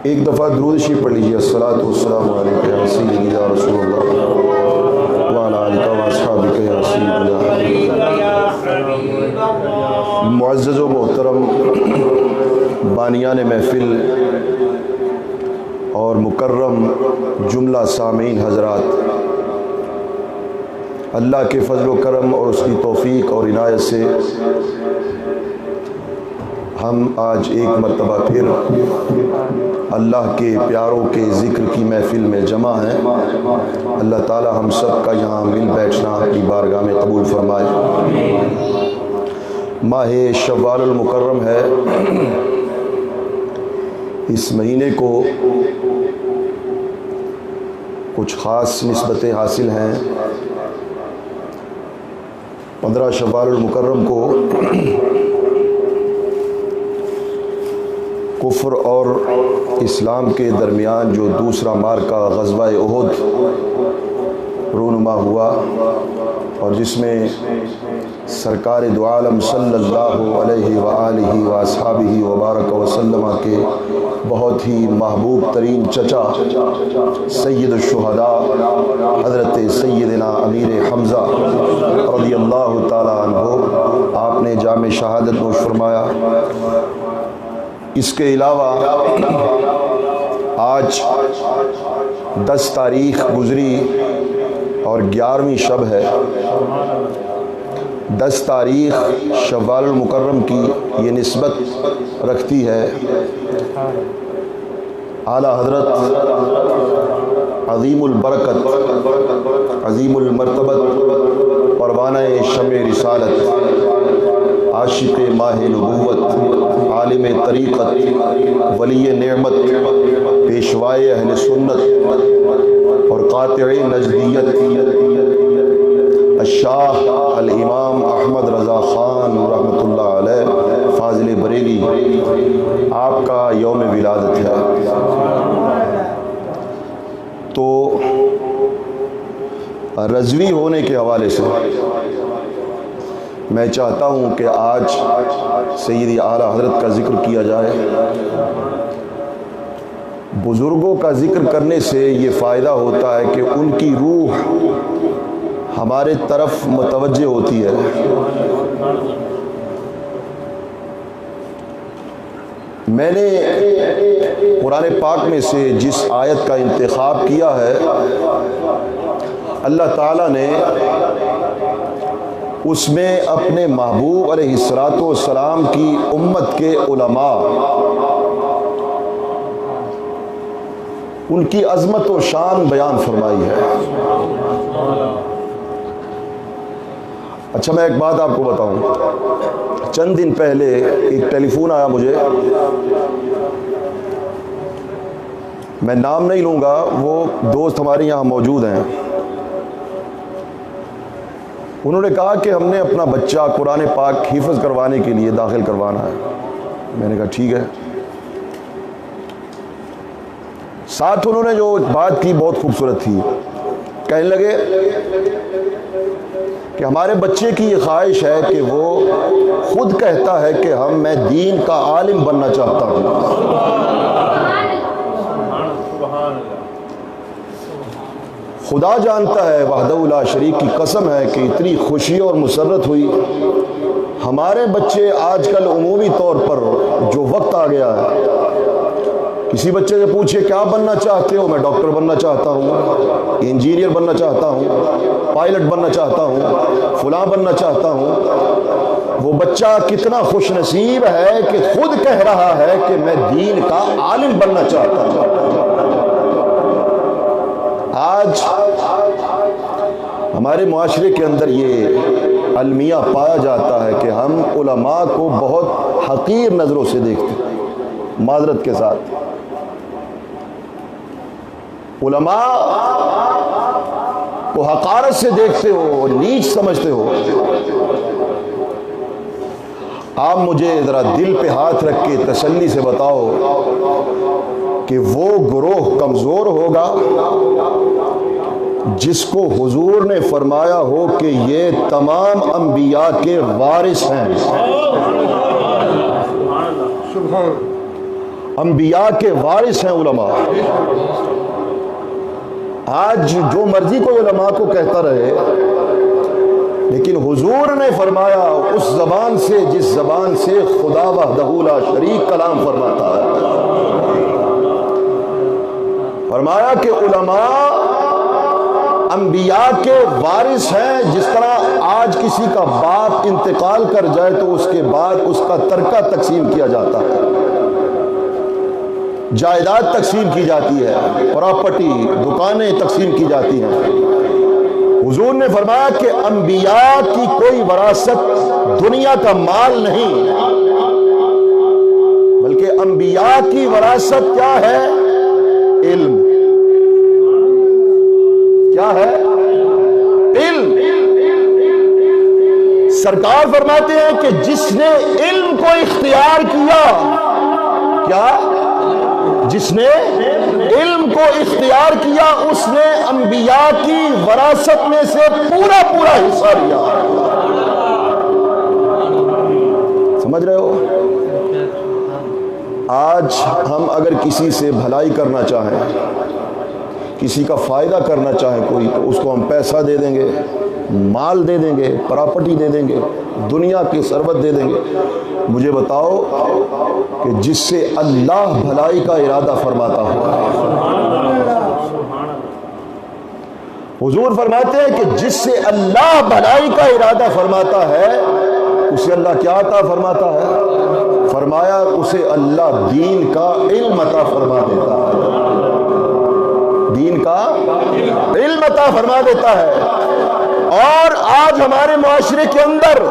ایک دفعہ درود شریف پڑھ لیجیے. الصلاۃ والسلام علیک یا سیدی یا رسول اللہ وعلی آلک و اصحابک یا سیدی یا حبیب اللہ. معزز و محترم بانیان محفل اور مکرم جملہ سامعین حضرات، اللہ کے فضل و کرم اور اس کی توفیق اور عنایت سے ہم آج ایک مرتبہ پھر اللہ کے پیاروں کے ذکر کی محفل میں جمع ہیں. اللہ تعالی ہم سب کا یہاں مل بیٹھنا اپنی بارگاہ میں قبول فرمائے. ماہ شوال المکرم ہے. اس مہینے کو کچھ خاص نسبتیں حاصل ہیں. 15 شوال المکرم کو کفر اور اسلام کے درمیان جو دوسرا مارکہ غزوہ احد رونما ہوا، اور جس میں سرکار دو عالم صلی اللہ علیہ وآلہ وآصحابہ وبارک وسلم کے بہت ہی محبوب ترین چچا سید الشہداء حضرت سیدنا امیر حمزہ رضی اللہ تعالی عنہ آپ نے جام شہادت نوش فرمایا. اس کے علاوہ آج 10 تاریخ گزری اور 11ویں شب ہے. 10 تاریخ شوال المکرم کی یہ نسبت رکھتی ہے اعلیٰ حضرت عظیم البرکت عظیم المرتبت پروانہ شمع رسالت عاشق ماہ نبوت عالم طریقت ولی نعمت پیشوائے اہل سنت اور قاطع نجدیت الشاہ الامام احمد رضا خان رحمۃ اللہ علیہ فاضل بریلی، آپ کا یوم ولادت ہے. تو رضوی ہونے کے حوالے سے میں چاہتا ہوں کہ آج سیدی اعلیٰ حضرت کا ذکر کیا جائے. بزرگوں کا ذکر کرنے سے یہ فائدہ ہوتا ہے کہ ان کی روح ہمارے طرف متوجہ ہوتی ہے. میں نے قرآن پاک میں سے جس آیت کا انتخاب کیا ہے، اللہ تعالیٰ نے اس میں اپنے محبوب علیہ الصلاۃ والسلام کی امت کے علماء، ان کی عظمت و شان بیان فرمائی ہے. اچھا، میں ایک بات آپ کو بتاؤں. چند دن پہلے ایک ٹیلی فون آیا مجھے، میں نام نہیں لوں گا، وہ دوست ہمارے یہاں موجود ہیں. انہوں نے کہا کہ ہم نے اپنا بچہ قرآن پاک حفظ کروانے کے لیے داخل کروانا ہے. میں نے کہا ٹھیک ہے. ساتھ انہوں نے جو بات کی بہت خوبصورت تھی. کہنے لگے کہ ہمارے بچے کی یہ خواہش ہے کہ وہ خود کہتا ہے کہ میں دین کا عالم بننا چاہتا ہوں. خدا جانتا ہے، وحدہ لا شریک کی قسم ہے کہ اتنی خوشی اور مسرت ہوئی. ہمارے بچے آج کل عمومی طور پر جو وقت آ گیا ہے، کسی بچے سے پوچھئے کیا بننا چاہتے ہو؟ میں ڈاکٹر بننا چاہتا ہوں، انجینئر بننا چاہتا ہوں، پائلٹ بننا چاہتا ہوں، فلاں بننا چاہتا ہوں. وہ بچہ کتنا خوش نصیب ہے کہ خود کہہ رہا ہے کہ میں دین کا عالم بننا چاہتا ہوں. آج ہمارے معاشرے کے اندر یہ المیہ پایا جاتا ہے کہ ہم علماء کو بہت حقیر نظروں سے دیکھتے ہیں. معذرت کے ساتھ علماء کو حقارت سے دیکھتے ہو، نیچ سمجھتے ہو. آپ مجھے ذرا دل پہ ہاتھ رکھ کے تسلی سے بتاؤ کہ وہ گروہ کمزور ہوگا جس کو حضور نے فرمایا ہو کہ یہ تمام انبیاء کے وارث ہیں. انبیاء کے وارث ہیں علماء۔ آج جو مرضی کوئی علماء کو کہتا رہے، لیکن حضور نے فرمایا اس زبان سے جس زبان سے خدا وحدہ لا شریک کلام فرماتا ہے، فرمایا کہ علماء انبیاء کے وارث ہیں۔ جس طرح آج کسی کا باپ انتقال کر جائے تو اس کے بعد اس کا ترکہ تقسیم کیا جاتا ہے، جائیداد تقسیم کی جاتی ہے، پراپرٹی دکانیں تقسیم کی جاتی ہیں۔ حضور نے فرمایا کہ انبیاء کی کوئی وراثت دنیا کا مال نہیں، بلکہ انبیاء کی وراثت کیا ہے؟ علم۔ کیا ہے؟ علم۔ سرکار فرماتے ہیں کہ جس نے علم کو اختیار کیا، کیا؟ جس نے علم کو اختیار کیا اس نے انبیاء کی وراثت میں سے پورا پورا حصہ لیا۔ سمجھ رہے ہو؟ آج ہم اگر کسی سے بھلائی کرنا چاہیں، کسی کا فائدہ کرنا چاہیں کوئی، تو اس کو ہم پیسہ دے دیں گے، مال دے دیں گے، پراپرٹی دے دیں گے، دنیا کی ثروت دے دیں گے۔ مجھے بتاؤ کہ جس سے اللہ بھلائی کا ارادہ فرماتا ہو، حضور فرماتے ہیں کہ جس سے اللہ بھلائی کا ارادہ فرماتا ہے اسے اللہ کیا عطا فرماتا ہے؟ فرمایا اسے اللہ دین کا علم عطا فرما دیتا ہے، دین کا علم عطا فرما دیتا ہے۔ اور آج ہمارے معاشرے کے اندر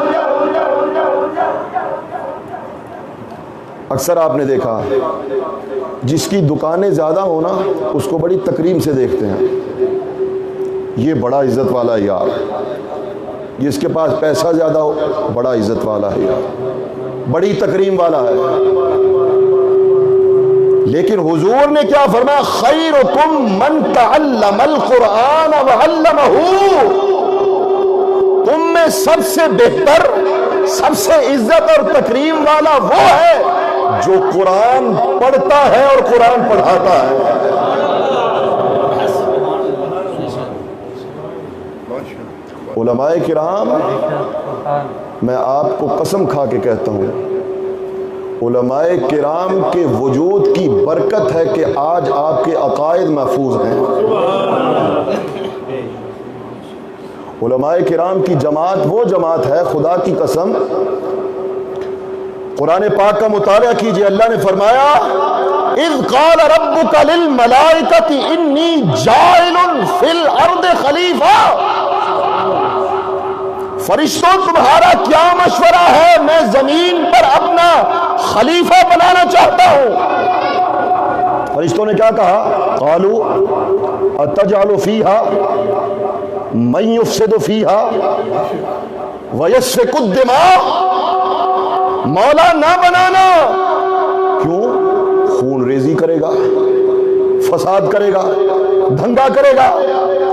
اکثر آپ نے دیکھا جس کی دکانیں زیادہ ہونا اس کو بڑی تکریم سے دیکھتے ہیں، یہ بڑا عزت والا ہے یار، جس کے پاس پیسہ زیادہ ہو بڑا عزت والا ہے یار، بڑی تکریم والا ہے۔ لیکن حضور نے کیا فرمایا؟ خیرکم من تعلم القرآن وعلمہ، تم میں سب سے بہتر، سب سے عزت اور تکریم والا وہ ہے جو قرآن پڑھتا ہے اور قرآن پڑھاتا ہے۔ علماء کرام، میں آپ کو قسم کھا کے کہتا ہوں، علماء کرام کے وجود کی برکت ہے کہ آج آپ کے عقائد محفوظ ہیں۔ علماء کرام کی جماعت وہ جماعت ہے، خدا کی قسم، قرآن پاک کا مطالعہ کیجئے، اللہ نے فرمایا اذ قال ربک للملائکۃ انی جاعل فی الارض خلیفہ، فرشتوں تمہارا کیا مشورہ ہے؟ میں زمین پر اپنا خلیفہ بنانا چاہتا ہوں۔ فرشتوں نے کیا کہا؟ قالوا اتجعل فیہا من یفسد فیہا ویسفک الدماء، مولا نہ بنانا، کیوں؟ خون ریزی کرے گا، فساد کرے گا، دھنگا کرے گا،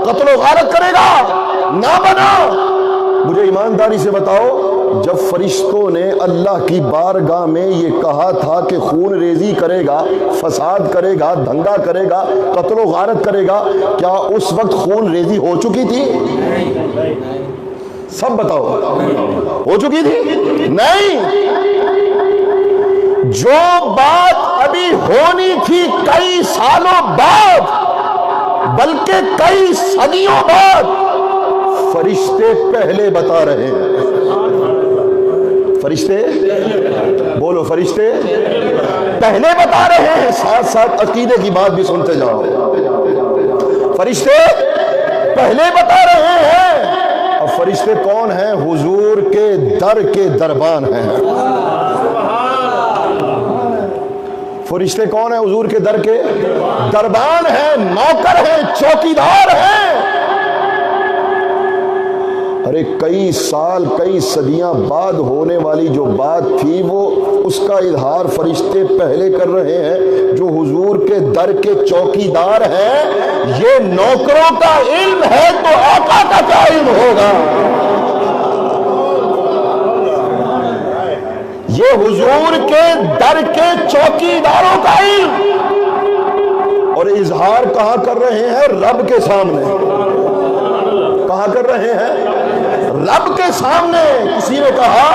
قتل و غارت کرے گا، نہ بنا۔ مجھے ایمانداری سے بتاؤ، جب فرشتوں نے اللہ کی بارگاہ میں یہ کہا تھا کہ خون ریزی کرے گا، فساد کرے گا، دھنگا کرے گا، قتل و غارت کرے گا، کیا اس وقت خون ریزی ہو چکی تھی؟ سب بتاؤ، ہو چکی تھی؟ نہیں۔ جو بات ابھی ہونی تھی کئی سالوں بعد، بلکہ کئی صدیوں بعد، فرشتے پہلے بتا رہے ہیں۔ فرشتے بولو، فرشتے پہلے بتا رہے ہیں، ساتھ ساتھ عقیدے کی بات بھی سنتے جاؤ۔ فرشتے پہلے بتا رہے ہیں۔ اب فرشتے کون ہیں؟ حضور کے در کے دربان ہیں۔ فرشتے کون ہیں؟ حضور کے در کے دربان ہیں، نوکر ہیں، چوکیدار ہیں۔ ارے کئی سال، کئی صدیاں بعد ہونے والی جو بات تھی، وہ اس کا اظہار فرشتے پہلے کر رہے ہیں جو حضور کے در کے چوکیدار ہیں۔ یہ نوکروں کا علم ہے تو آقا کا کیا علم ہوگا؟ یہ حضور کے در کے چوکیداروں کا علم، اور اظہار کہاں کر رہے ہیں؟ رب کے سامنے۔ کہاں کر رہے ہیں؟ رب کے سامنے۔ کسی نے کہا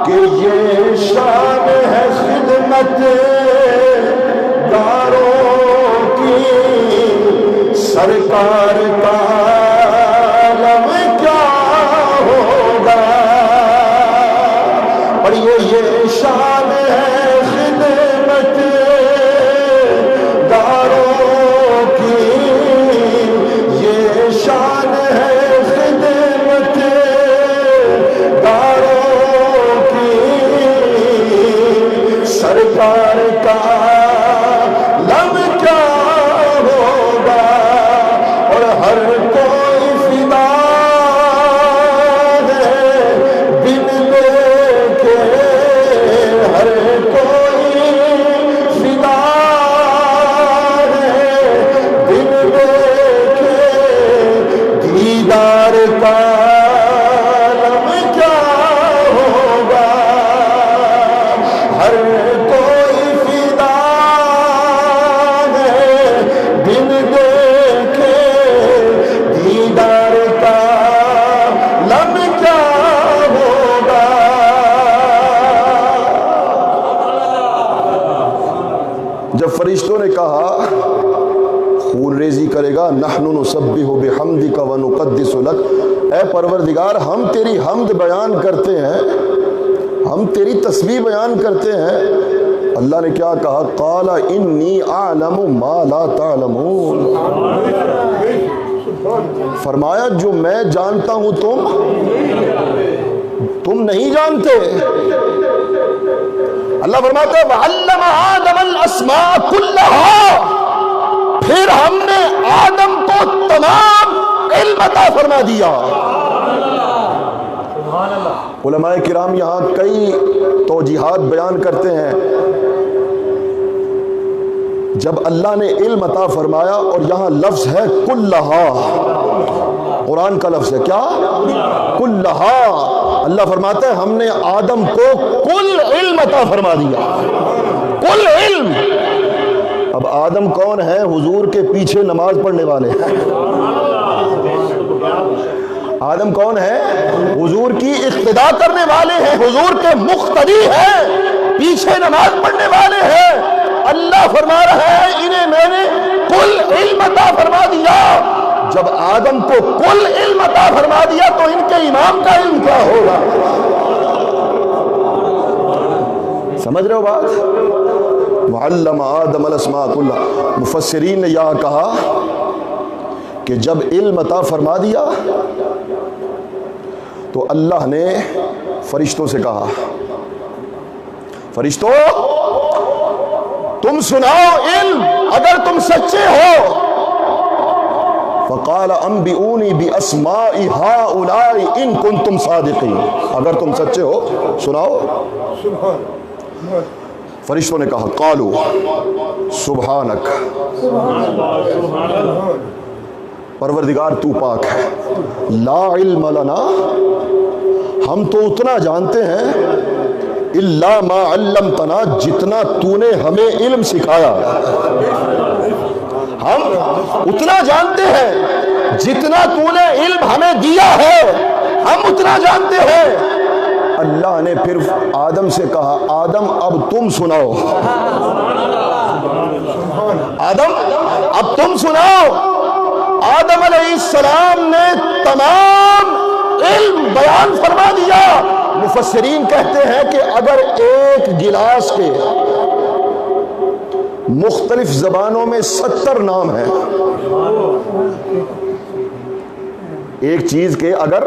کہ یہ شان ہے خدمت داروں کی، سرکار کا علم کیا ہوگا؟ پڑھیے، یہ شان ہے خدمت داروں کی، یہ شان ہے خدمت داروں کی، سرکار کا لم کیا ہوگا؟ اور ہر کوئی فدا ہے بن دیکھے، ہر کوئی فدا ہے بن دیکھے، دیدار کا لم کیا ہوگا؟ ہر کوئی فدا ہے بن دیکھے، دیدار کا لم کیا ہوگا؟ جب فرشتوں نے کہا خون ریزی کرے گا، نحن نسبح بحمدک ونقدس لک، اے پروردگار ہم تیری حمد بیان کرتے ہیں، ہم تیری تسبیح بیان کرتے ہیں۔ اللہ نے کیا کہا؟ قال انی اعلم ما لا تعلمون، فرمایا جو میں جانتا ہوں تم نہیں جانتے۔ اللہ فرماتا ہے وَعَلَّمَ آدَمَ الْأَسْمَاءَ كُلَّهَا، پھر ہم نے آدم کو تمام علم عطا فرما دیا۔ علماء کرام یہاں کئی توجیحات بیان کرتے ہیں، جب اللہ نے علم عطا فرمایا اور یہاں لفظ ہے کلہا، قرآن کا لفظ ہے کیا؟ کلہا۔ اللہ فرماتا ہے ہم نے آدم کو کل علم عطا فرما دیا، کل علم۔ اب آدم کون ہے؟ حضور کے پیچھے نماز پڑھنے والے۔ آدم کون ہے؟ حضور کی اقتداء کرنے والے ہیں، حضور کے مقتدی ہیں، پیچھے نماز پڑھنے والے ہیں۔ اللہ فرما رہا ہے انہیں میں نے کل علم عطا فرما دیا۔ جب آدم کو کل علم عطا فرما دیا تو ان کے امام کا علم کیا ہوگا؟ سمجھ رہے ہو بات؟ وَعَلَّمَ آدَمَ الْأَسْمَاءَ كُلَّهَا۔ مفسرین نے یہاں کہا کہ جب علم عطا فرما دیا تو اللہ نے فرشتوں سے کہا، فرشتوں تم سناؤ علم اگر تم سچے ہو۔ فقال انبئونی باسماء هؤلاء ان کنتم صادقین، اگر تم سچے ہو سناؤ۔ فرشتوں نے کہا قالوا سبحانک، پروردگار تو پاک ہے، لا علم لنا، ہم تو اتنا جانتے ہیں، الا ما علمتنا، جتنا تو نے ہمیں علم سکھایا، ہم اتنا جانتے ہیں جتنا تو نے علم ہمیں دیا ہے، ہم اتنا جانتے ہیں۔ اللہ نے پھر آدم سے کہا آدم اب تم سناؤ، آدم اب تم سناؤ۔ آدم علیہ السلام نے تمام علم بیان فرما دیا۔ مفسرین کہتے ہیں کہ اگر ایک گلاس کے مختلف زبانوں میں 70 نام ہیں، ایک چیز کے اگر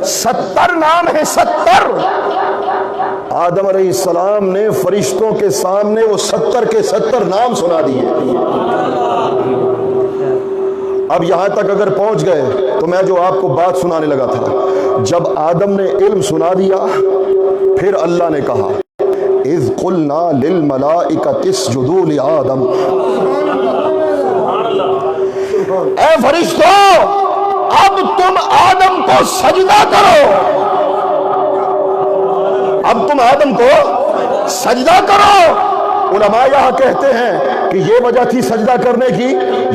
70 نام ہیں، 70، آدم علیہ السلام نے فرشتوں کے سامنے وہ 70 کے 70 نام سنا دیے۔ اب یہاں تک اگر پہنچ گئے تو میں جو آپ کو بات سنانے لگا تھا، جب آدم نے علم سنا دیا پھر اللہ نے کہا اذ قلنا للملائکۃ اسجدوا لآدم، اے فرشتوں اب تم آدم کو سجدہ کرو، اب تم آدم کو سجدہ کرو۔ علماء یہاں کہتے ہیں کہ یہ وجہ تھی سجدہ کرنے کی،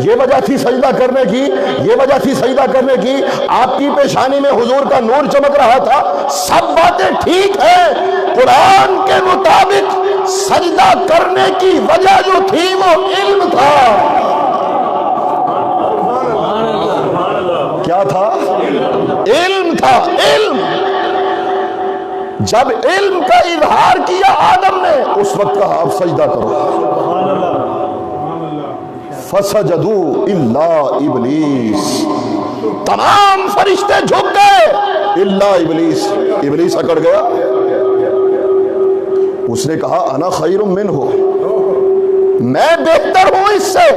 یہ وجہ تھی سجدہ کرنے کی، یہ وجہ تھی سجدہ کرنے کی، آپ کی پیشانی میں حضور کا نور چمک رہا تھا، سب باتیں ٹھیک ہیں، قرآن کے مطابق سجدہ کرنے کی وجہ جو تھی وہ علم تھا۔ کیا تھا؟ علم تھا، علم۔ جب علم کا اظہار کیا آدم نے، اس وقت کہا اب سجدہ کرو۔ فسجدوا الا ابلیس، تمام فرشتے جھک گئے الا ابلیس، ابلیس اکڑ گیا۔ اس نے کہا انا خیر منہ، میں بہتر ہوں اس سے،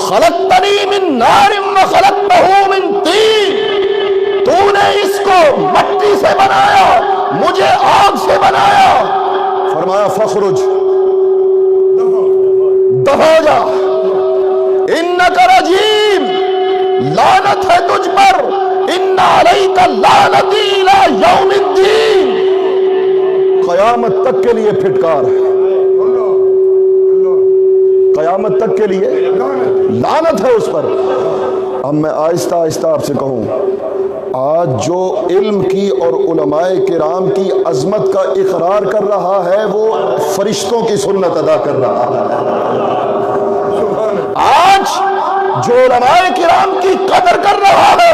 خلقتنی من نار وخلقتہ من طین، تو نے اس کو مٹی سے بنایا، مجھے آگ سے بنایا۔ فرمایا فخرج، دفع ہو جا، انک رجیم، لعنت ہے تجھ پر، ان علیک لعنتی الی یوم الدین، قیامت تک کے لیے پھٹکار ہے، قیامت تک کے لیے لعنت ہے اس پر۔ اب میں آہستہ آہستہ آپ سے کہوں، آج جو علم کی اور علماء کرام کی عظمت کا اقرار کر رہا ہے وہ فرشتوں کی سنت ادا کر رہا ہے۔ آج جو علماء کرام کی قدر کر رہا ہے،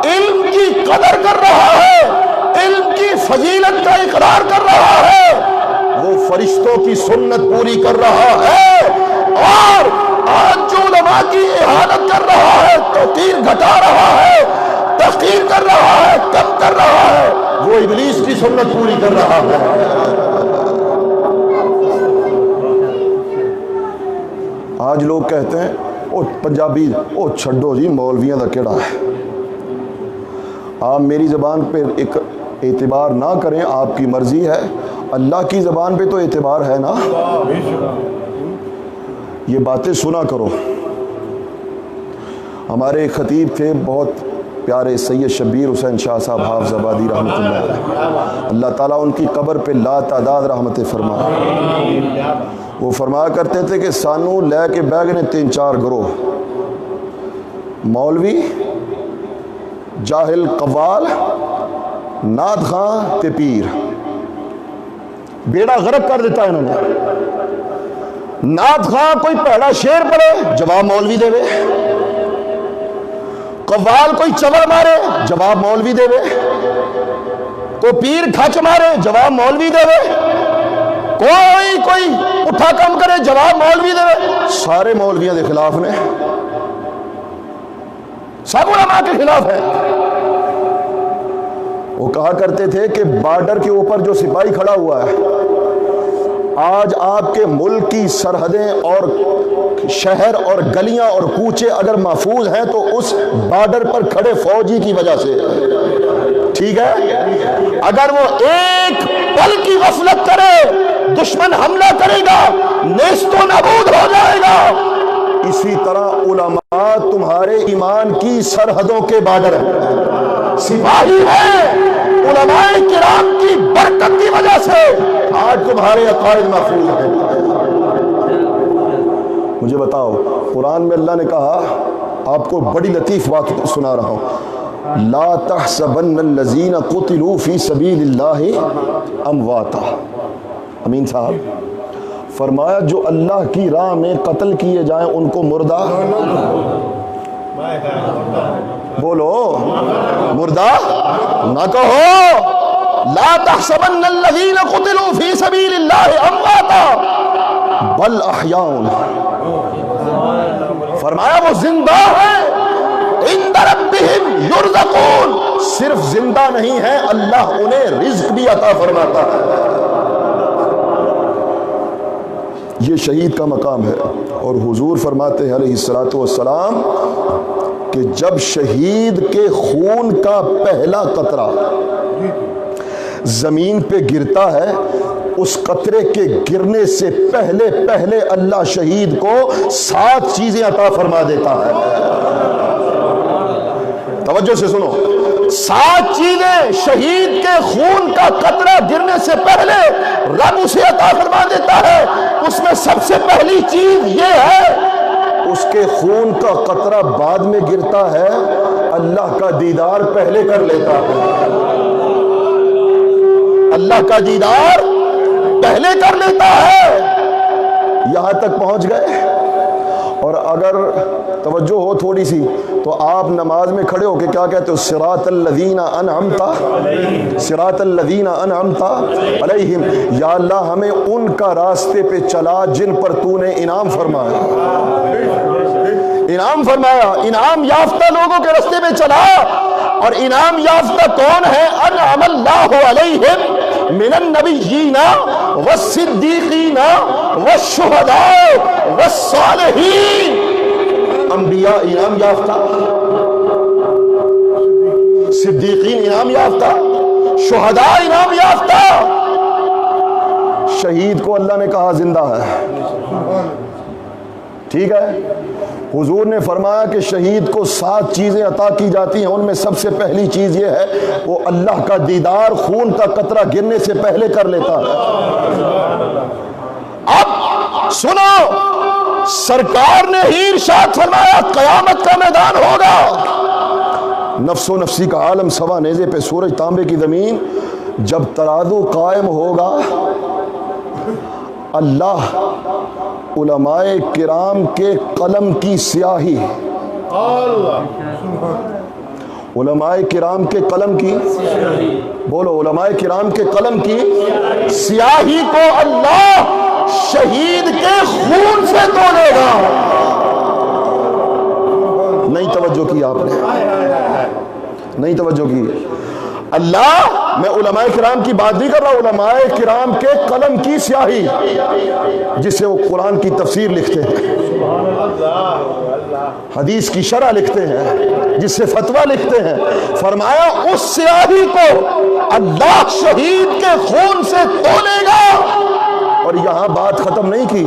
علم کی قدر کر رہا ہے، علم کی فضیلت کا اقرار کر رہا ہے، وہ فرشتوں کی سنت پوری کر رہا ہے۔ اور آج جو علماء کی اہانت کر رہا ہے، توقیر گھٹا رہا ہے، تحقیر کر رہا ہے، کم کر رہا ہے، وہ ابلیس کی سنت پوری کر رہا ہے۔ آج لوگ کہتے ہیں او پنجابی، او چھڈو جی مولویاں دا کیڑا ہے۔ آپ میری زبان پہ ایک اعتبار نہ کریں، آپ کی مرضی ہے، اللہ کی زبان پہ تو اعتبار ہے نا۔ یہ باتیں سنا کرو۔ ہمارے خطیب تھے بہت پیارے، سید شبیر حسین شاہ صاحب حافظ آبادی رحمۃ اللہ علیہ، اللہ تعالیٰ ان کی قبر پہ لا تعداد رحمتیں فرمائے۔ وہ فرمایا کرتے تھے کہ سانو لے کے بیگ نے 3-4 گروہ، مولوی، جاہل قوال، نعت خاں تے پیر، بیڑا غرق کر دیتا ہے انہوں نے۔ نعت خاں کوئی پہلا شعر پڑھے، جواب مولوی دے وے، قوال کوئی چور مارے، جواب مولوی دے وے، کوئی پیر کھچ مارے، جواب مولوی دے وے، کوئی اٹھا کم کرے، جواب مولوی دے وے۔ سارے مولویوں کے خلاف نے، سب علماء کے خلاف ہے۔ وہ کہا کرتے تھے کہ بارڈر کے اوپر جو سپاہی کھڑا ہوا ہے، آج آپ کے ملک کی سرحدیں اور شہر اور گلیاں اور کوچے اگر محفوظ ہیں تو اس بارڈر پر کھڑے فوجی کی وجہ سے، ٹھیک ہے؟ اگر وہ ایک پل کی غفلت کرے، دشمن حملہ کرے گا، نیست و نابود ہو جائے گا۔ اسی طرح علماء تمہارے ایمان کی سرحدوں کے بارڈر ہیں، سپاہی ہیں، علماء کرام کی برکت کی وجہ سے آج تمہارے عقائد محفوظ ہیں۔ مجھے بتاؤ، قرآن میں اللہ نے کہا، آپ کو بڑی لطیف بات سنا رہا ہوں، لا تحسبن الذین قتلوا فی سبیل اللہ امواتا۔ امین صاحب فرمایا جو اللہ کی راہ میں قتل کیے جائیں ان کو مردہ، بولو مردہ نہ کہو، لا تحسبن الذین قتلوا فی سبیل اللہ امواتا بل احیاء، فرمایا وہ زندہ ہے، عند ربہم یرزقون، صرف زندہ نہیں ہے، اللہ انہیں رزق بھی عطا فرماتا ہے۔ یہ شہید کا مقام ہے، اور حضور فرماتے ہیں علیہ الصلوۃ والسلام کہ جب شہید کے خون کا پہلا قطرہ زمین پہ گرتا ہے، اس قطرے کے گرنے سے پہلے اللہ شہید کو 7 چیزیں عطا فرما دیتا ہے۔ توجہ سے سنو، 7 چیزیں شہید کے خون کا قطرہ گرنے سے پہلے رب اسے عطا فرما دیتا ہے. اس میں سب سے پہلی چیز یہ ہے اس کے خون کا قطرہ بعد میں گرتا ہے, اللہ کا دیدار پہلے کر لیتا ہے. اللہ کا دیدار پہلے کر لیتا ہے. یہاں تک پہنچ گئے. اور اگر توجہ ہو تھوڑی سی تو آپ نماز میں کھڑے ہو کے کیا کہتے ہو؟ صراط الذین انعمت علیہم. یا اللہ ہمیں ان کا راستے پہ چلا جن پر تو نے انعام فرمایا. انعام فرمایا, انعام یافتہ لوگوں کے راستے پہ چلا. اور انعام یافتہ کون ہے؟ انعم اللہ علیہم من النبیین والصدیقین والشہداء والصالحین. انبیاء انعام یافتہ, صدیقین انعام یافتہ, شہداء انعام یافتہ. شہید کو اللہ نے کہا زندہ ہے, ٹھیک ہے. حضور نے فرمایا کہ شہید کو 7 چیزیں عطا کی جاتی ہیں. ان میں سب سے پہلی چیز یہ ہے وہ اللہ کا دیدار خون کا قطرہ گرنے سے پہلے کر لیتا ہے. اب سنو, سرکار نے ہی ارشاد فرمایا قیامت کا میدان ہوگا, نفس و نفسی کا عالم سوا نیزے پہ سورج تانبے کی زمین. جب ترازو قائم ہوگا, اللہ علماء کرام کے قلم کی سیاہی, علماء کرام کے قلم کی, بولو, علماء کرام کے قلم کی سیاہی کو اللہ شہید کے خون سے دھولے گا. نہیں توجہ کی آپ نے, نہیں توجہ کی. اللہ, میں علماء کرام کی بات نہیں کر رہا, علماء کرام کے قلم کی سیاہی جس سے وہ قرآن کی تفسیر لکھتے ہیں, حدیث کی شرح لکھتے ہیں, جس سے فتویٰ لکھتے ہیں. فرمایا اس سیاہی کو اللہ شہید کے خون سے دھولے گا. اور یہاں بات ختم نہیں کی,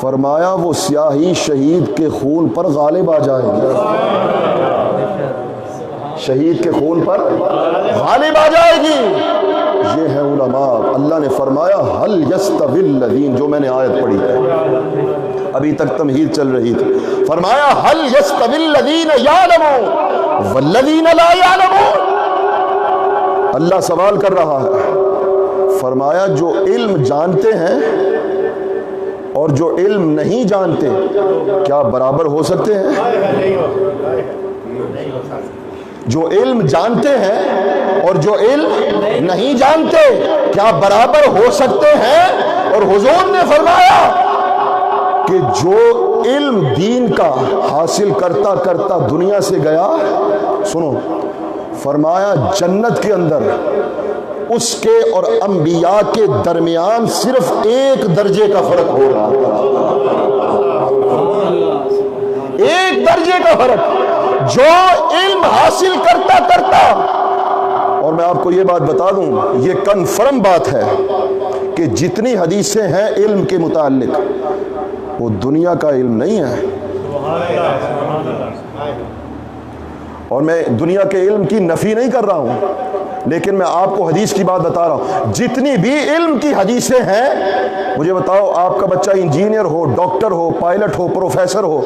فرمایا وہ سیاہی شہید کے خون پر غالب آ جائے گی, شہید کے خون پر غالب آ جائے گی. یہ ہے علماء. اللہ نے فرمایا حل یستوی الذین, جو میں نے آیت پڑھی ہے, ابھی تک تمہید چل رہی تھی. فرمایا حل یستوی الذین یعلمون والذین لا یعلمون. اللہ سوال کر رہا ہے. فرمایا جو علم جانتے ہیں اور جو علم نہیں جانتے کیا برابر ہو سکتے ہیں؟ جو علم جانتے ہیں اور جو علم نہیں جانتے کیا برابر ہو سکتے ہیں؟ اور حضور نے فرمایا کہ جو علم دین کا حاصل کرتا کرتا دنیا سے گیا, سنو, فرمایا جنت کے اندر اس کے اور انبیاء کے درمیان صرف 1 درجے کا فرق ہو رہا ہے, 1 درجے کا فرق. جو علم حاصل کرتا کرتا, اور میں آپ کو یہ بات بتا دوں, یہ کنفرم بات ہے کہ جتنی حدیثیں ہیں علم کے متعلق وہ دنیا کا علم نہیں ہے. اور میں دنیا کے علم کی نفی نہیں کر رہا ہوں, لیکن میں آپ کو حدیث کی بات بتا رہا ہوں. جتنی بھی علم کی حدیثیں ہیں, مجھے بتاؤ, آپ کا بچہ انجینئر ہو, ڈاکٹر ہو, پائلٹ ہو, پروفیسر ہو,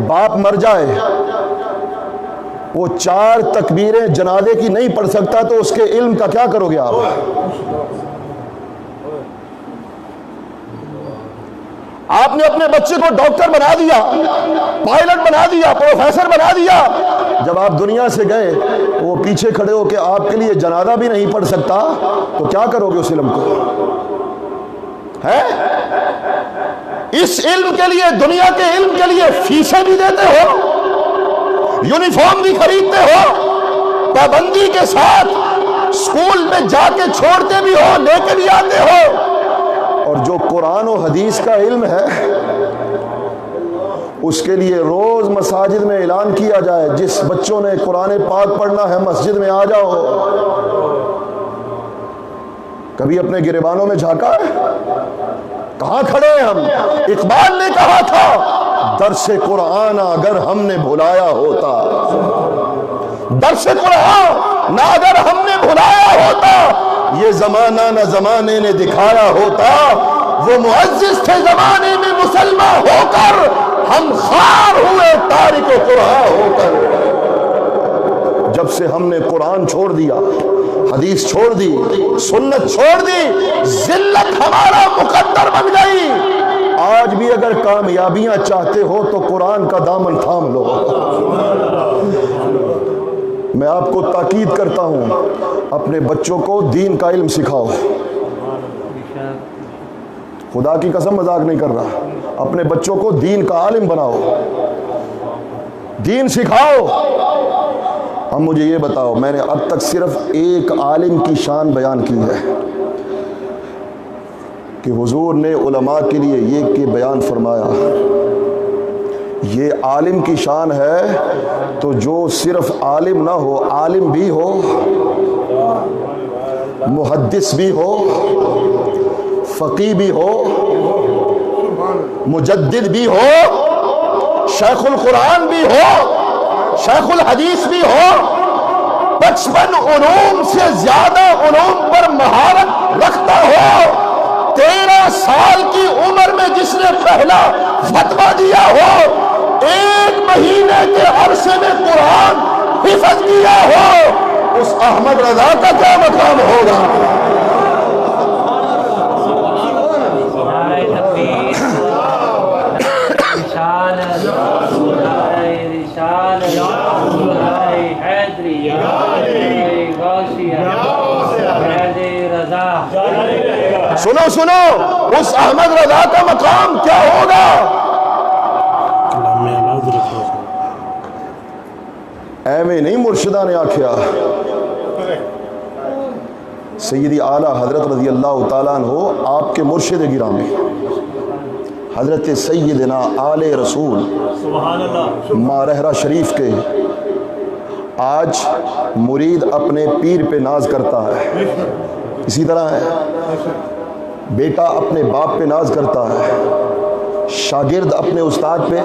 باپ مر جائے, وہ 4 تکبیریں جنازے کی نہیں پڑھ سکتا تو اس کے علم کا کیا کرو گے آپ؟ آپ نے اپنے بچے کو ڈاکٹر بنا دیا, پائلٹ بنا دیا, پروفیسر بنا دیا. جب آپ دنیا سے گئے وہ پیچھے کھڑے ہو کے آپ کے لیے جنازہ بھی نہیں پڑھ سکتا تو کیا کرو گے اس علم کو؟ ہے اس علم کے لیے, دنیا کے علم کے لیے فیسیں بھی دیتے ہو, یونیفارم بھی خریدتے ہو, پابندی کے ساتھ اسکول میں جا کے چھوڑتے بھی ہو, لے کے بھی آتے ہو. اور جو قرآن و حدیث کا علم ہے اس کے لیے روز مساجد میں اعلان کیا جائے, جس بچوں نے قرآن پاک پڑھنا ہے مسجد میں آ جاؤ. کبھی اپنے گریبانوں میں جھانکا ہے؟ کہاں کھڑے ہیں ہم؟ اقبال نے کہا تھا درس قرآن اگر ہم نے بھلایا ہوتا, درس قرآن نہ اگر ہم نے بھلایا ہوتا، یہ زمانہ نہ زمانے نے دکھایا ہوتا، وہ معزز تھے زمانے میں مسلمان ہو کر، ہم خار ہوئے تارک قرآن ہو کر۔ جب سے ہم نے قرآن چھوڑ دیا، حدیث چھوڑ دی، سنت چھوڑ دی، ذلت ہمارا مقدر بن گئی۔ آج بھی اگر کامیابیاں چاہتے ہو تو قرآن کا دامن تھام لو۔ میں آپ کو تاکید کرتا ہوں، اپنے بچوں کو دین کا علم سکھاؤ۔ خدا کی قسم مذاق نہیں کر رہا، اپنے بچوں کو دین کا عالم بناؤ، دین سکھاؤ۔ اب مجھے یہ بتاؤ، میں نے اب تک صرف ایک عالم کی شان بیان کی ہے کہ حضور نے علماء کے لیے یہ کہ بیان فرمایا، یہ عالم کی شان ہے، تو جو صرف عالم نہ ہو، عالم بھی ہو، محدث بھی ہو، فقیہ بھی ہو، مجدد بھی ہو، شیخ القرآن بھی ہو، شیخ الحدیث بھی ہو، 55 علوم سے زیادہ علوم پر مہارت رکھتا ہو، 13 سال کی عمر میں جس نے پہلا فتویٰ دیا ہو، 1 مہینے کے عرصے میں قرآن حفظ کیا ہو، اس احمد رضا کا کیا مقام ہوگا؟ سنو سنو، اس احمد رضا کا مقام کیا ہوگا؟ ایویں نہیں مرشدہ نے آکھیا، سیدی اعلیٰ حضرت رضی اللہ تعالیٰ عنہ آپ کے مرشد گرامی حضرت سیدنا آل رسول مارہرہ شریف کے آج مرید اپنے پیر پہ ناز کرتا ہے، اسی طرح ہے، بیٹا اپنے باپ پہ ناز کرتا ہے، شاگرد اپنے استاد پہ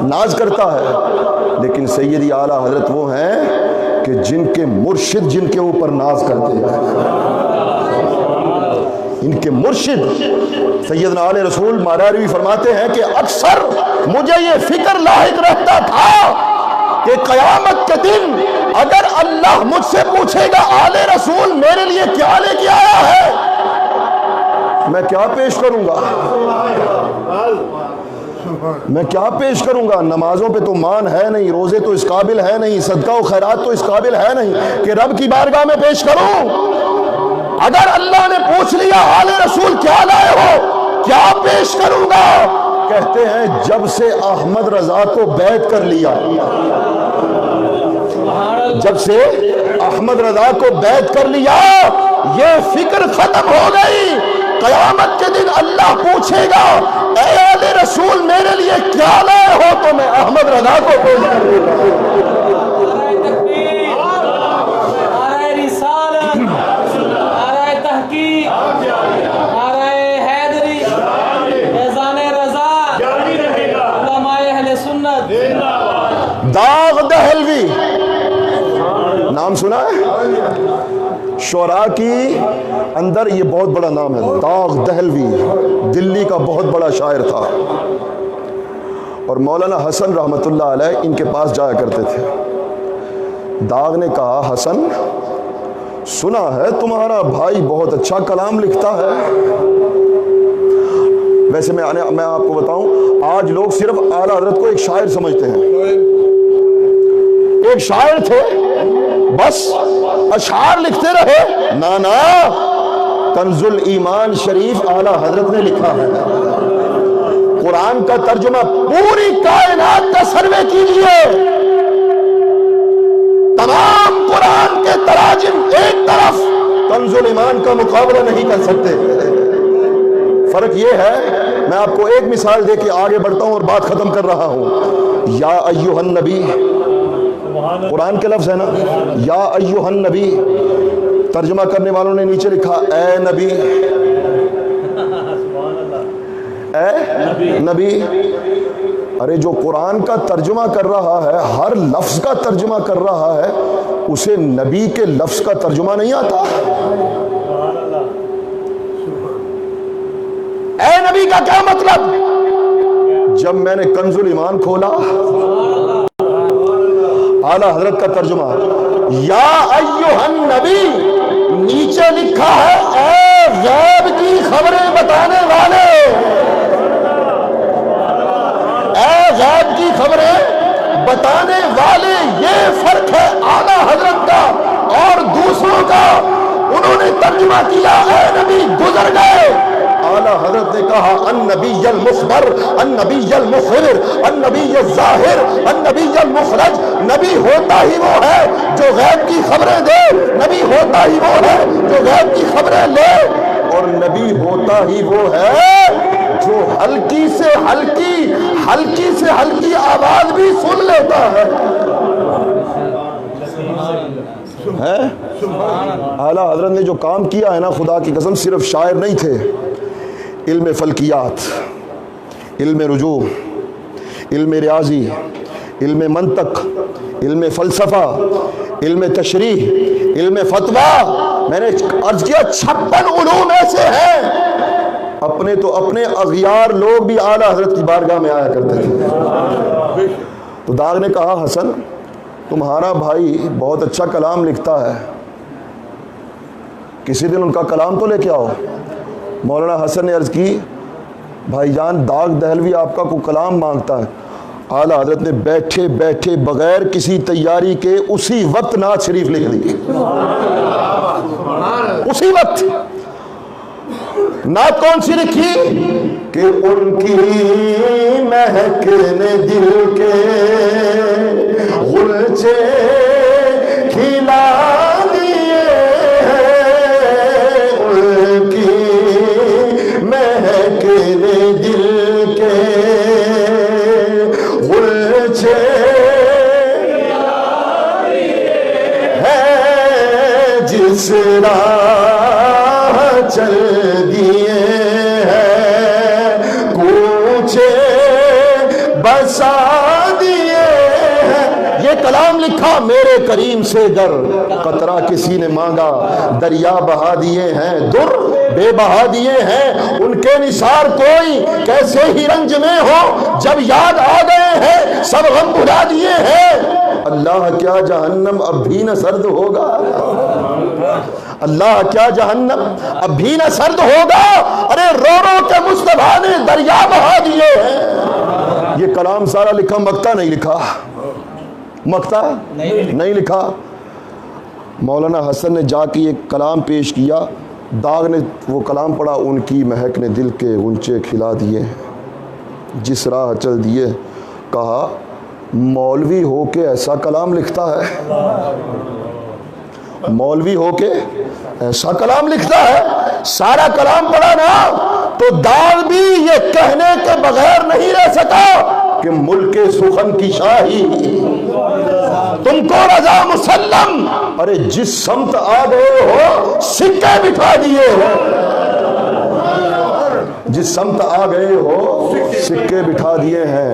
ناز کرتا ہے، لیکن سیدی اعلیٰ حضرت وہ ہیں کہ جن کے مرشد جن کے اوپر ناز کرتے ہیں، ان کے مرشد سیدنا آل رسول مارہروی فرماتے ہیں کہ اکثر مجھے یہ فکر لاحق رہتا تھا کہ قیامت کے دن اگر اللہ مجھ سے پوچھے گا آل رسول میرے لیے کیا لے کے آیا ہے، میں کیا پیش کروں گا؟ میں کیا پیش کروں گا؟ نمازوں پہ تو مان ہے نہیں، روزے تو اس قابل ہے نہیں، صدقہ و خیرات تو اس قابل ہے نہیں کہ رب کی بارگاہ میں پیش کروں۔ اگر اللہ نے پوچھ لیا آل رسول کیا لائے ہو، کیا پیش کروں گا؟ کہتے ہیں جب سے احمد رضا کو بیعت کر لیا، جب سے احمد رضا کو بیعت کر لیا، یہ فکر ختم ہو گئی۔ قیامت کے دن اللہ پوچھے گا اے آل رسول میرے لیے کیا لائے ہو، تو میں احمد رضا کو پیش کروں گا۔ داغ دہلوی نام سنا ہے؟ شعراء کی اندر یہ بہت بڑا نام ہے، داغ دہلوی، دلی کا بہت بڑا شاعر تھا، اور مولانا حسن رحمۃ اللہ علیہ ان کے پاس جایا کرتے تھے۔ داغ نے کہا حسن سنا ہے تمہارا بھائی بہت اچھا کلام لکھتا ہے۔ ویسے میں آپ کو بتاؤں، آج لوگ صرف اعلیٰ حضرت کو ایک شاعر سمجھتے ہیں، ایک شاعر تھے بس اشعار لکھتے رہے، نا کنز الایمان شریف اعلیٰ حضرت نے لکھا ہے۔ قرآن کا ترجمہ پوری کائنات کا سروے کیجئے، تمام قرآن کے تراجم ایک طرف، کنز الایمان کا مقابلہ نہیں کر سکتے۔ فرق یہ ہے، میں آپ کو ایک مثال دے کے آگے بڑھتا ہوں اور بات ختم کر رہا ہوں۔ یا ایھا النبی، قرآن کے لفظ ہے نا، یا ایھا النبی، ترجمہ کرنے والوں نے نیچے لکھا اے نبی، اے نبی۔ ارے جو قرآن کا ترجمہ کر رہا ہے، ہر لفظ کا ترجمہ کر رہا ہے، اسے نبی کے لفظ کا ترجمہ نہیں آتا؟ اے نبی کا کیا مطلب؟ جب میں نے کنز الایمان کھولا، اعلیٰ حضرت کا ترجمہ یا ایھا النبی، نیچے لکھا ہے اے غیب کی خبریں بتانے والے، اے غیب کی خبریں بتانے والے۔ یہ فرق ہے اعلیٰ حضرت کا اور دوسروں کا۔ انہوں نے ترجمہ کیا اے نبی گزر گئے، اعلیٰ حضرت نے کہا النبی المخبر، النبی المخبر، النبی الظاہر، النبی المخرج۔ نبی ہوتا ہی وہ ہے جو غیب کی خبریں دے، نبی ہوتا ہی وہ ہے جو غیب کی خبریں لے، اور نبی ہوتا ہی وہ ہے جو ہلکی سے ہلکی آواز بھی سن لیتا ہے۔ اعلیٰ حضرت نے جو کام کیا ہے نا، خدا کی قسم صرف شاعر نہیں تھے، علم فلکیات، علم رجوع، علم ریاضی، علم منطق، علم فلسفہ، علم تشریح، علم فتویٰ، میں نے عرض کیا 56 علوم ایسے ہیں۔ اپنے اغیار لوگ بھی اعلیٰ حضرت کی بارگاہ میں آیا کرتے تھے۔ تو داغ نے کہا حسن تمہارا بھائی بہت اچھا کلام لکھتا ہے، کسی دن ان کا کلام تو لے کے آؤ۔ مولانا حسن نے عرض کی بھائی جان داغ دہلوی آپ کا کوئی کلام مانگتا ہے۔ اعلیٰ حضرت نے بیٹھے بیٹھے بغیر کسی تیاری کے اسی وقت نعت شریف لکھ دی، اسی وقت۔ نعت کون سی لکھی؟ کہ ان کی مہک نے دل کے غلچے کھلا دیے ہیں، ان کی مہک نے دل کے غلچے ہیں، جس راہ چل دیے ہیں کوچے بسا دیے ہیں۔ یہ کلام لکھا میرے کریم سے در قطرہ کسی نے مانگا، دریا بہا دیے ہیں در بے بہا دیے ہیں، ان کے نثار کوئی کیسے ہی رنج میں ہو، جب یاد آ گئے ہیں سب غم بھلا دیے ہیں۔ اللہ کیا جہنم اب بھی نہ سرد ہوگا، اللہ کیا جہنم اب بھی نہ سرد ہوگا، ارے رو رو کے مصطفیٰ نے دریا بہا دیے ہیں۔ یہ کلام سارا لکھا، مکتا نہیں لکھا، مکتا نہیں لکھا۔ مولانا حسن نے جا کے ایک کلام پیش کیا، داغ نے وہ کلام پڑھا، ان کی مہک نے دل کے غنچے کھلا دیے ہیں، جس راہ چل دیے۔ کہا مولوی ہو کے ایسا کلام لکھتا ہے، مولوی ہو کے ایسا کلام لکھتا ہے۔ سارا کلام پڑھا نا تو داغ بھی یہ کہنے کے بغیر نہیں رہ سکا کہ ملک سخن کی شاہی تم کو رضا مسلم، ارے جس سمت آ گئے ہو سکے بٹھا دیے ہو، جس سمت آ گئے ہو سکے بٹھا دیے ہیں۔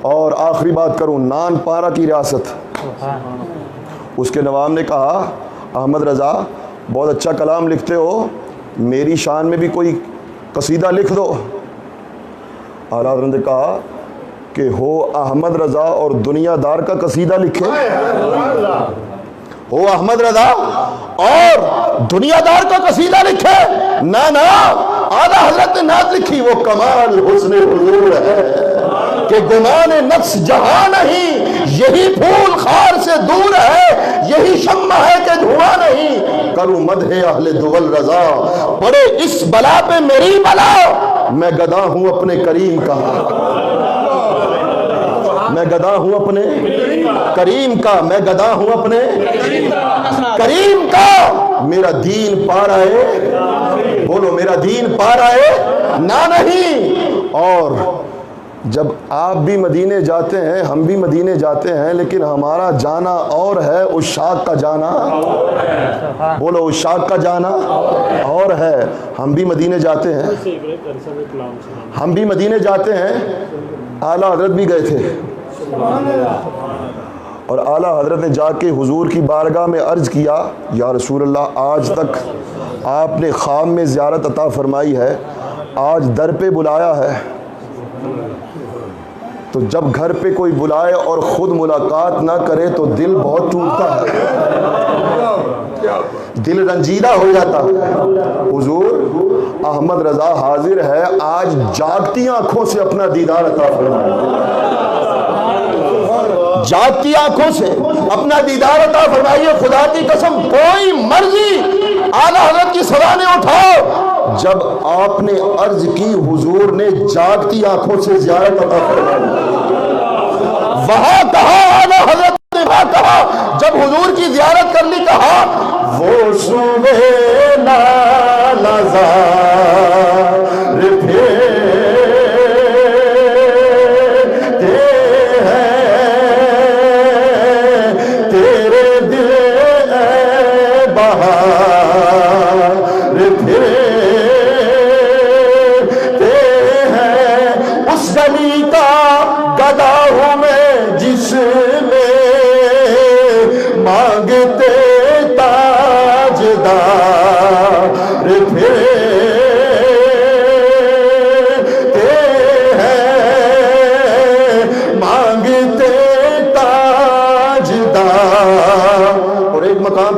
اور آخری بات کروں، نان پارا کی ریاست، اس کے نواب نے کہا احمد رضا بہت اچھا کلام لکھتے ہو، میری شان میں بھی کوئی قصیدہ لکھ دو۔ اعلیٰ حضرت نے کہا کہ ہو احمد رضا اور دنیا دار کا قصیدہ لکھے، ہو احمد رضا اور دنیا دار کا قصیدہ لکھے، نہ اعلیٰ حضرت نے نعت لکھی، وہ کمال حسن حضور ہے کہ گمان نفس جہاں نہیں، یہی پھول خار سے دور ہے، یہی شمع ہے کہ دھواں نہیں، کروں مدح اہل دول رضا، پڑے اس بلا پہ میری بلا، میں گدا ہوں اپنے کریم کا، میں گدا ہوں اپنے کریم کا، میں گدا ہوں اپنے کریم کا، میرا دین پا رہے، بولو میرا دین پا رہے نہ نہیں، اور جب آپ بھی مدینے جاتے ہیں، ہم بھی مدینے جاتے ہیں، لیکن ہمارا جانا اور ہے، عشاق کا جانا، بولو عشاق کا جانا اور ہے۔ ہم بھی مدینے جاتے ہیں، ہم بھی مدینے جاتے ہیں، اعلیٰ حضرت بھی گئے تھے، اور اعلیٰ حضرت نے جا کے حضور کی بارگاہ میں عرض کیا، یا رسول اللہ آج تک آپ نے خواب میں زیارت عطا فرمائی ہے، آج در پہ بلایا ہے، تو جب گھر پہ کوئی بلائے اور خود ملاقات نہ کرے تو دل بہت ٹوٹتا ہے، دل رنجیدہ ہو جاتا ہے۔ حضور احمد رضا حاضر ہے، آج جاگتی آنکھوں سے اپنا دیدار عطا فرمائے، جاگتی آنکھوں سے اپنا دیدار عطا فرمائیے۔ خدا کی قسم کوئی مرضی اعلیٰ حضرت کی سرانے اٹھاؤ، جب آپ نے عرض کی حضور نے جاگتی آنکھوں سے زیارت عطا فرمائی۔ وہاں کہا اعلیٰ حضرت نے، وہاں کہا جب حضور کی زیارت کرنی، کہا وہ صبح نازار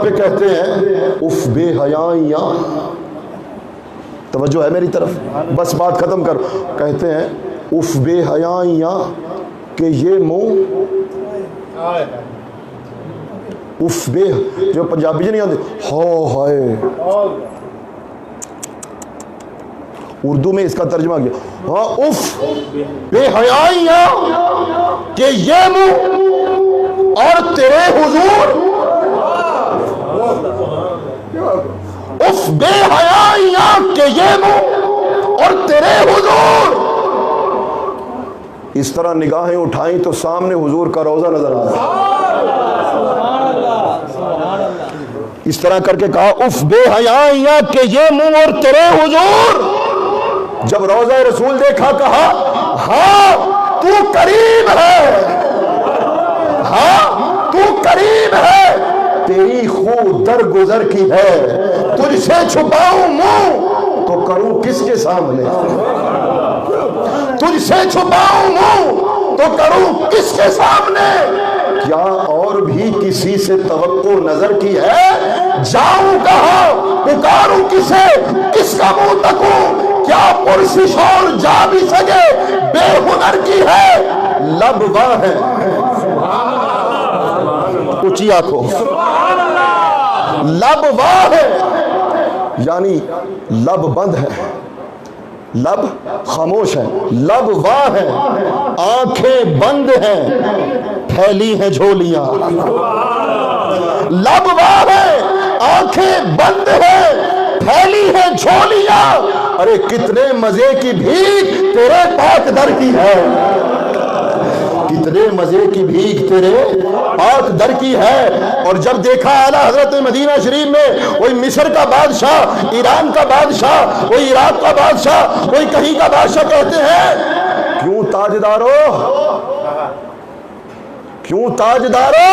پہ کہتے ہیں اف بے حیائیاں، توجہ ہے میری طرف، بس بات ختم کر، کہتے ہیں اف بے حیائیاں کہ یہ منہ، اف بے، جو پنجابی جو نہیں آتے ہو ہائے، اردو میں اس کا ترجمہ کیا، ہاں اف بے حیائیاں کہ یہ منہ اور تیرے حضور، اف بے حیائیاں کہ یہ منہ اور تیرے حضور۔ اس طرح نگاہیں اٹھائیں تو سامنے حضور کا روضہ نظر آ رہا، اس طرح کر کے کہا اف بے حیائیاں کہ یہ منہ اور تیرے حضور۔ جب روضہ رسول دیکھا کہا ہاں تو کریم ہے، ہاں تو کریم ہے، تیری خو در گزر کی ہے، تجھ سے چھپاؤں منہ تو کروں کس کے سامنے، تجھ سے چھپاؤں منہ تو کروں کس کے سامنے۔ کیا اور بھی کسی سے توقع نظر کی ہے، جاؤں کہاں پکاروں کسے، کس کا منہ تکوں، کیا پرسش اور جا بھی سکے، بے ہنر کی ہے لب واہ ہے، اونچی آنکھوں، لب واہ ہے، یعنی لب بند ہے، لب خاموش ہے، لب واہ ہے، آنکھیں بند ہیں، پھیلی ہیں جھولیاں، لب واہ ہے، آنکھیں بند ہیں، پھیلی ہیں جھولیاں۔ ارے کتنے مزے کی بھیک تیرے پاک در کی ہے، کتنے مزے کی بھیک تیرے پاک در کی ہے۔ اور جب دیکھا اعلیٰ حضرت مدینہ شریف میں، کوئی مصر کا بادشاہ، ایران کا بادشاہ، کوئی عراق کا بادشاہ، کوئی کہیں کا بادشاہ، کہتے ہیں کیوں تاجدارو، کیوں تاجدارو،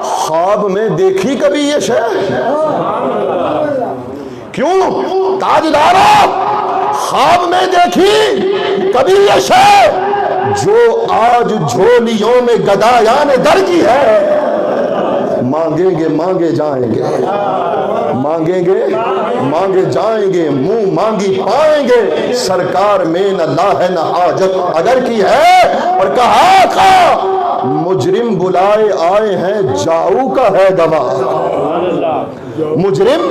خواب میں دیکھی کبھی یہ شے، کیوں تاجدارو خواب میں دیکھی کبھی یہ شے، جو آج جھولیوں میں گدایان در کی ہے۔ مانگیں گے مانگے جائیں گے، مانگیں گے مانگے جائیں گے، منہ مانگی پائیں گے، سرکار میں نہ لا ہے نہ حاجت اگر کی ہے۔ اور کہا تھا مجرم بلائے آئے ہیں جاؤ کا ہے دوا، مجرم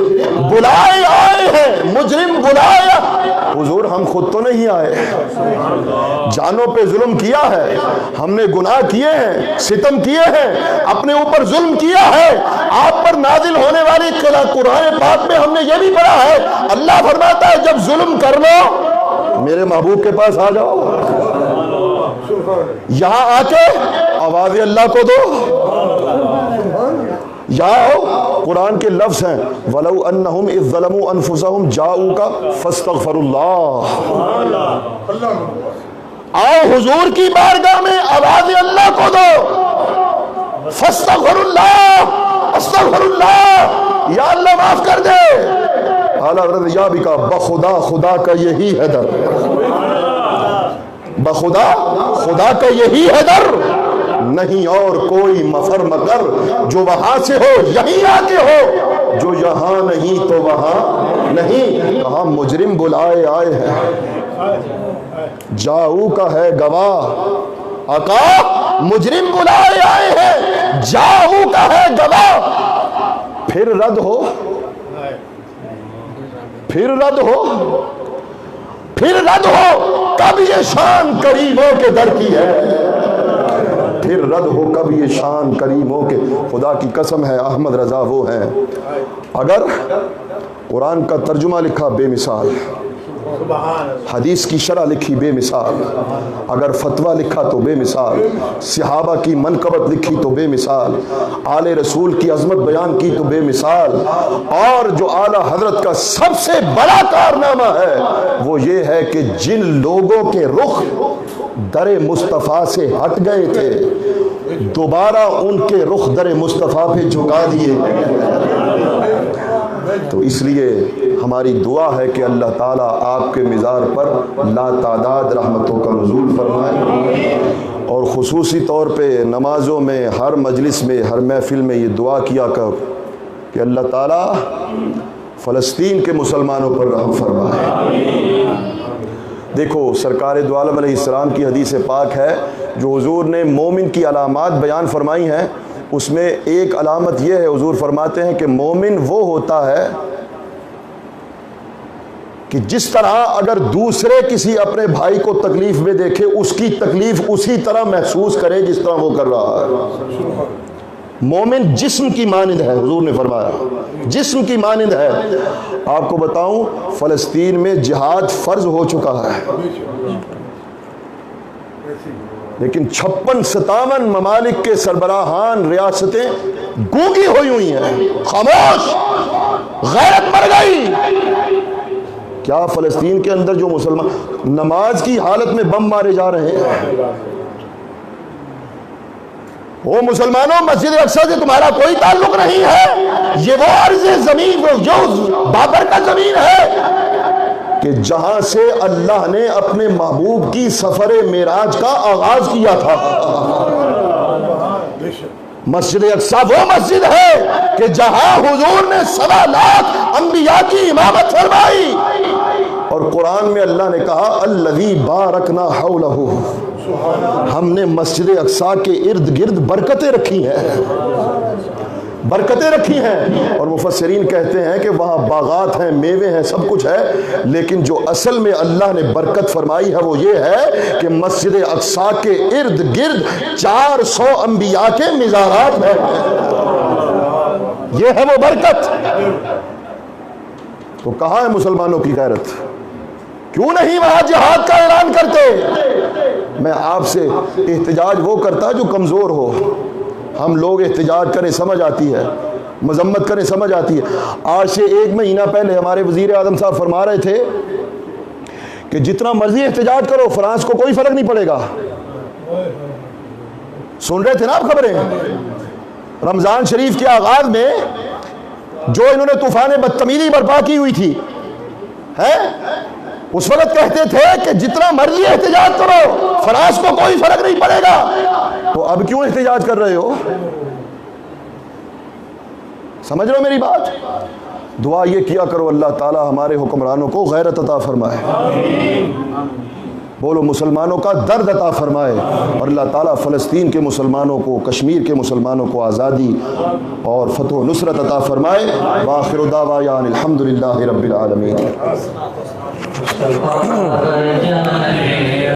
بلائے آئے ہیں، مجرم بلائے، حضور ہم خود تو نہیں آئے، جانوں پہ ظلم کیا ہے، ہم نے گناہ کیے ہیں، ستم کیے ہیں، اپنے اوپر ظلم کیا ہے، آپ پر نازل ہونے والی قرآن پاک میں ہم نے یہ بھی پڑھا ہے، اللہ فرماتا ہے جب ظلم کر لو میرے محبوب کے پاس آ جاؤ، یہاں آ کے آواز اللہ کو دو. یہاں ہو قرآن کے لفظ ہیں وَلَوْ أَنَّهُمْ إِذْ ظَلَمُوا أَنفُسَهُمْ جَاءُوكَ فَاسْتَغْفَرُوا اللَّهَ. آؤ حضور کی بارگاہ میں آواز اللہ کو دو. فَاسْتَغْفَرُوا اللَّهَ استغفر اللہ یا اللہ معاف کر دے. اعلیٰ حضرت یا بھی کہا بخدا خدا کا یہی ہے در. بخدا خدا کا یہی ہے در. نہیں اور کوئی مفر مگر جو وہاں سے ہو یہیں آ کے ہو. جو یہاں نہیں تو وہاں نہیں. کہاں مجرم بلائے آئے ہیں جاؤ کا ہے گواہ. آقا مجرم بلائے آئے ہیں جاؤ کا ہے گواہ. پھر رد ہو پھر رد ہو پھر رد ہو کب یہ شان کریموں کے در کی ہے. پھر رد ہو کب یہ شان کریموں کے. خدا کی قسم ہے احمد رضا وہ ہیں اگر قرآن کا ترجمہ لکھا بے مثال, حدیث کی شرح لکھی بے مثال, اگر فتویٰ لکھا تو بے مثال, صحابہ کی منقبت لکھی تو بے مثال, آل رسول کی عظمت بیان کی تو بے مثال, اور جو اعلیٰ حضرت کا سب سے بڑا کارنامہ ہے وہ یہ ہے کہ جن لوگوں کے رخ در مصطفیٰ سے ہٹ گئے تھے دوبارہ ان کے رخ در مصطفیٰ پہ جھکا دیے. تو اس لیے ہماری دعا ہے کہ اللہ تعالیٰ آپ کے مزار پر لا تعداد رحمتوں کا نزول فرمائے, اور خصوصی طور پہ نمازوں میں, ہر مجلس میں, ہر محفل میں یہ دعا کیا کر کہ اللہ تعالیٰ فلسطین کے مسلمانوں پر رحم فرمائے. دیکھو سرکار دو عالم علیہ السلام کی حدیث پاک ہے جو حضور نے مومن کی علامات بیان فرمائی ہیں, اس میں ایک علامت یہ ہے, حضور فرماتے ہیں کہ مومن وہ ہوتا ہے کہ جس طرح اگر دوسرے کسی اپنے بھائی کو تکلیف میں دیکھے اس کی تکلیف اسی طرح محسوس کرے جس طرح وہ کر رہا ہے. مومن جسم کی مانند ہے, حضور نے فرمایا جسم کی مانند ہے. آپ کو بتاؤں فلسطین میں جہاد فرض ہو چکا ہے لیکن 56-57 ممالک کے سربراہان ریاستیں گونگی ہوئی ہیں, خاموش, غیرت مر گئی. کیا فلسطین کے اندر جو مسلمان نماز کی حالت میں بم مارے جا رہے ہیں, وہ مسلمانوں مسجد اقصی سے تمہارا کوئی تعلق نہیں ہے. یہ وہ عرض زمین جو بابر کا زمین ہے کہ جہاں سے اللہ نے اپنے محبوب کی سفر معراج کا آغاز کیا تھا. مسجد اقصی وہ مسجد ہے کہ جہاں حضور نے 1.25 لاکھ انبیاء کی امامت فرمائی, اور قرآن میں اللہ نے کہا الذی بارکنا حولہ, ہم نے مسجد اقصی کے ارد گرد برکتیں رکھی ہیں, برکتیں رکھی ہیں. اور مفسرین کہتے ہیں کہ وہاں باغات ہیں, میوے ہیں, سب کچھ ہے, لیکن جو اصل میں اللہ نے برکت فرمائی ہے وہ یہ ہے کہ مسجد اقصی کے ارد گرد 400 انبیاء کے مزارات ہیں. یہ ہے وہ برکت. تو کہاں ہے مسلمانوں کی غیرت؟ کیوں نہیں وہاں جہاد کا اعلان کرتے؟ میں آپ سے احتجاج وہ کرتا جو کمزور ہو. ہم لوگ احتجاج کریں سمجھ آتی ہے, مذمت کریں سمجھ آتی ہے. آج سے 1 مہینہ پہلے ہمارے وزیر اعظم صاحب فرما رہے تھے کہ جتنا مرضی احتجاج کرو فرانس کو کوئی فرق نہیں پڑے گا. سن رہے تھے نا آپ خبریں؟ رمضان شریف کے آغاز میں جو انہوں نے طوفان بدتمیزی برپا کی ہوئی تھی اس وقت کہتے تھے کہ جتنا مرضی احتجاج کرو فرانس کو کوئی فرق نہیں پڑے گا. تو اب کیوں احتجاج کر رہے ہو؟ سمجھ رہے ہو میری بات؟ دعا یہ کیا کرو اللہ تعالی ہمارے حکمرانوں کو غیرت عطا فرمائے, بولو مسلمانوں کا درد عطا فرمائے, اور اللہ تعالیٰ فلسطین کے مسلمانوں کو, کشمیر کے مسلمانوں کو آزادی اور فتح و نصرت عطا فرمائے. وآخر دعوانا الحمدللہ رب العالمین.